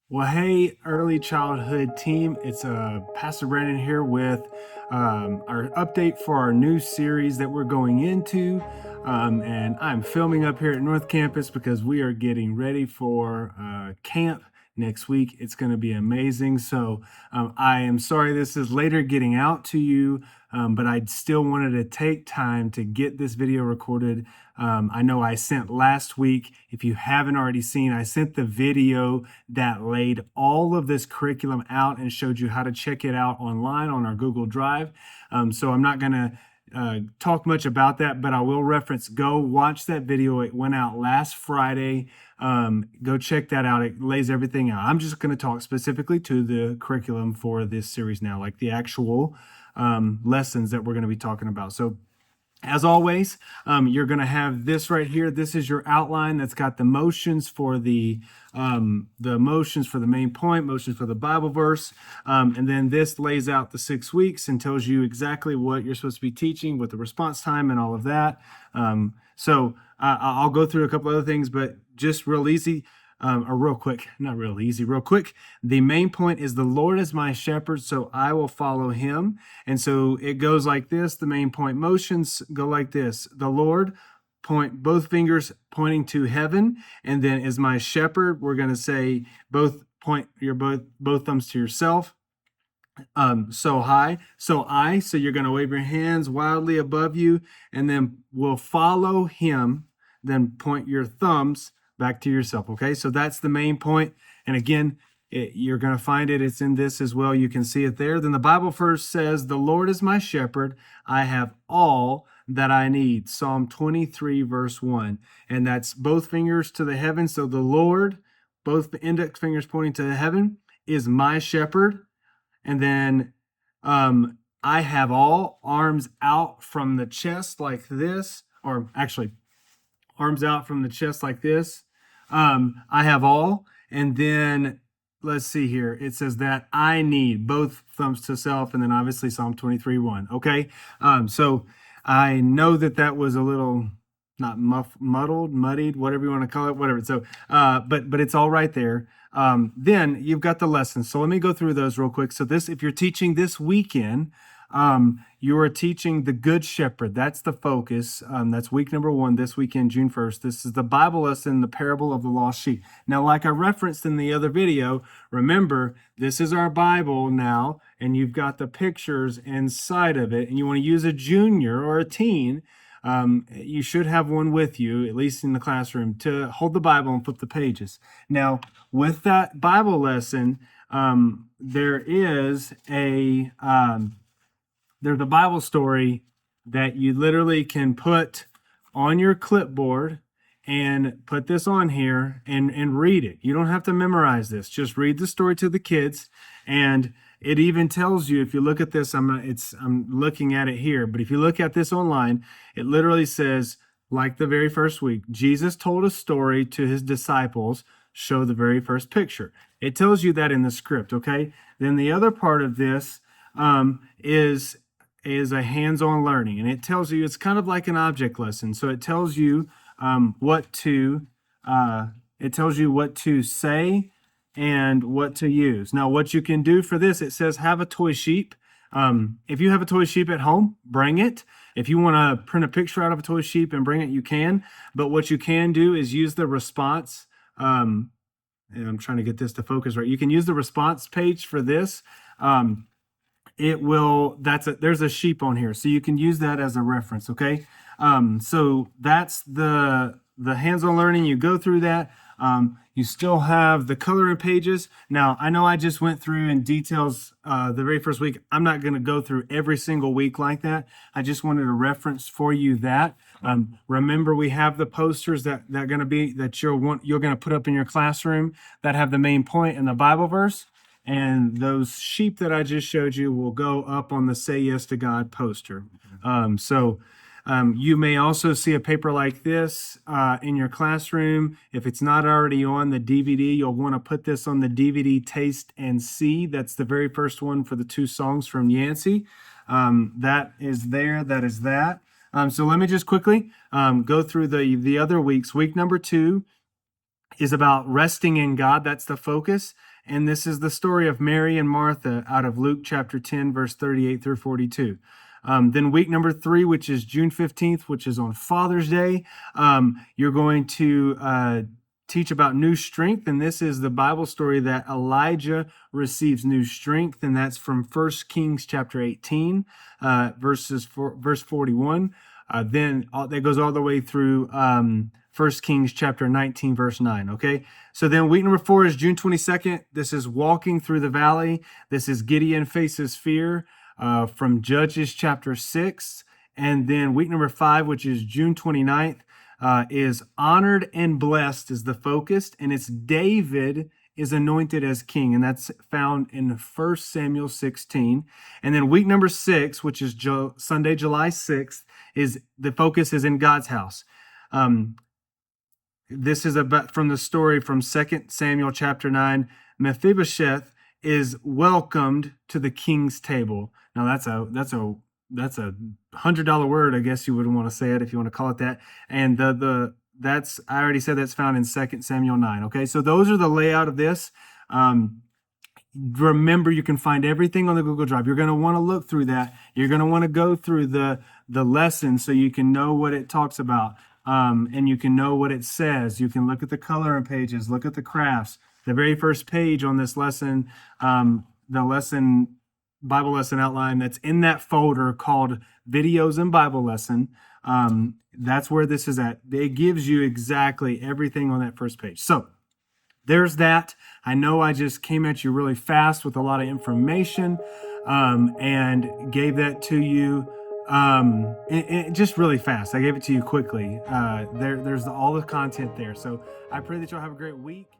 Well, hey, early childhood team. It's Pastor Brandon here with our update for our new series that we're going into. And I'm filming up here at North Campus because we are getting ready for camp next week. It's going to be amazing. So I am sorry this is later getting out to you, but I still wanted to take time to get this video recorded. I know I sent last week, if you haven't already seen, I sent the video that laid all of this curriculum out and showed you how to check it out online on our Google Drive. So I'm not going to talk much about that, but I will reference go watch that video. It went out last Friday. Go check that out. It lays everything out. I'm just going to talk specifically to the curriculum for this series now, like the actual lessons that we're going to be talking about. So as always, you're going to have this right here. This is your outline that's got the motions for the motions for the main point, motions for the Bible verse, and then this lays out the 6 weeks and tells you exactly what you're supposed to be teaching with the response time and all of that. I'll go through a couple other things, but just real easy. Or real quick, not real easy, real quick. The main point is the Lord is my shepherd, so I will follow him. And so it goes like this. The main point motions go like this. The Lord, point both fingers pointing to heaven, and then is my shepherd. We're going to say both point your both thumbs to yourself. So high, so I, so you're going to wave your hands wildly above you, and then we'll follow him, then point your thumbs back to yourself. Okay, so that's the main point. And again, you're going to find it. It's in this as well. You can see it there. Then the Bible first says, the Lord is my shepherd. I have all that I need. Psalm 23, verse 1. And that's both fingers to the heavens. So the Lord, both the index fingers pointing to the heaven, is my shepherd. And then I have all, arms out from the chest like this, or actually arms out from the chest like this. I have all. And then let's see here. It says that I need, both thumbs to self, and then obviously Psalm 23, 1. Okay. So I know that was a little not muddled, muddied, whatever you want to call it, whatever. So, but it's all right there. Then you've got the lessons. So let me go through those real quick. So this, if you're teaching this weekend, you are teaching the Good Shepherd. That's the focus. That's week number 1 this weekend, June 1st. This is the Bible lesson, the parable of the lost sheep. Now, like I referenced in the other video, remember, this is our Bible now, and you've got the pictures inside of it, and you want to use a junior or a teen. You should have one with you, at least in the classroom, to hold the Bible and flip the pages. Now, with that Bible lesson, there is there's a Bible story that you literally can put on your clipboard and put this on here and read it. You don't have to memorize this. Just read the story to the kids. And it even tells you, if you look at this, I'm looking at it here, but if you look at this online, it literally says, like the very first week, Jesus told a story to his disciples, show the very first picture. It tells you that in the script, okay? Then the other part of this is a hands-on learning, and it tells you, it's kind of like an object lesson. So it tells you what to say and what to use. Now, what you can do for this, it says have a toy sheep. If you have a toy sheep at home, bring it. If you want to print a picture out of a toy sheep and bring it, you can. But what you can do is use the response. And I'm trying to get this to focus right. You can use the response page for this. There's a sheep on here, so you can use that as a reference. Okay. So that's the hands-on learning. You go through that. You still have the coloring pages. Now, I know I just went through in details the very first week. I'm not going to go through every single week like that. I just wanted a reference for you that. Remember, we have the posters that you're going to put up in your classroom that have the main point and the Bible verse. And those sheep that I just showed you will go up on the Say Yes to God poster. You may also see a paper like this in your classroom. If it's not already on the DVD, you'll want to put this on the DVD Taste and See. That's the very first one for the 2 songs from Yancey. That is there. That is that. So let me just quickly go through the other weeks. Week number 2 is about resting in God. That's the focus. And this is the story of Mary and Martha out of Luke chapter 10, verse 38 through 42. Then week number 3, which is June 15th, which is on Father's Day, you're going to teach about new strength. And this is the Bible story that Elijah receives new strength. And that's from 1 Kings chapter 18, verse 41. Then that goes all the way through 1 Kings chapter 19, verse 9. Okay. So then week number 4 is June 22nd. This is walking through the valley. This is Gideon faces fear, from Judges chapter 6. And then week number 5, which is June 29th, is honored and blessed is the focus. And it's David is anointed as king. And that's found in 1 Samuel 16. And then week number 6, which is Sunday, July 6th, is the focus is in God's house. This is about from the story from 2 Samuel chapter 9. Mephibosheth is welcomed to the king's table. Now that's a $100 word, I guess you would want to say it if you want to call it that. And that's I already said that's found in 2 Samuel 9. Okay, so those are the layout of this. Remember, you can find everything on the Google Drive. You're going to want to look through that. You're going to want to go through the lesson so you can know what it talks about, and you can know what it says. You can look at the coloring pages, look at the crafts. The very first page on this lesson, the Bible lesson outline that's in that folder called Videos and Bible Lesson. That's where this is at. It gives you exactly everything on that first page. So there's that. I know I just came at you really fast with a lot of information, and gave that to you just really fast. I gave it to you quickly. There's all the content there. So I pray that you'll have a great week.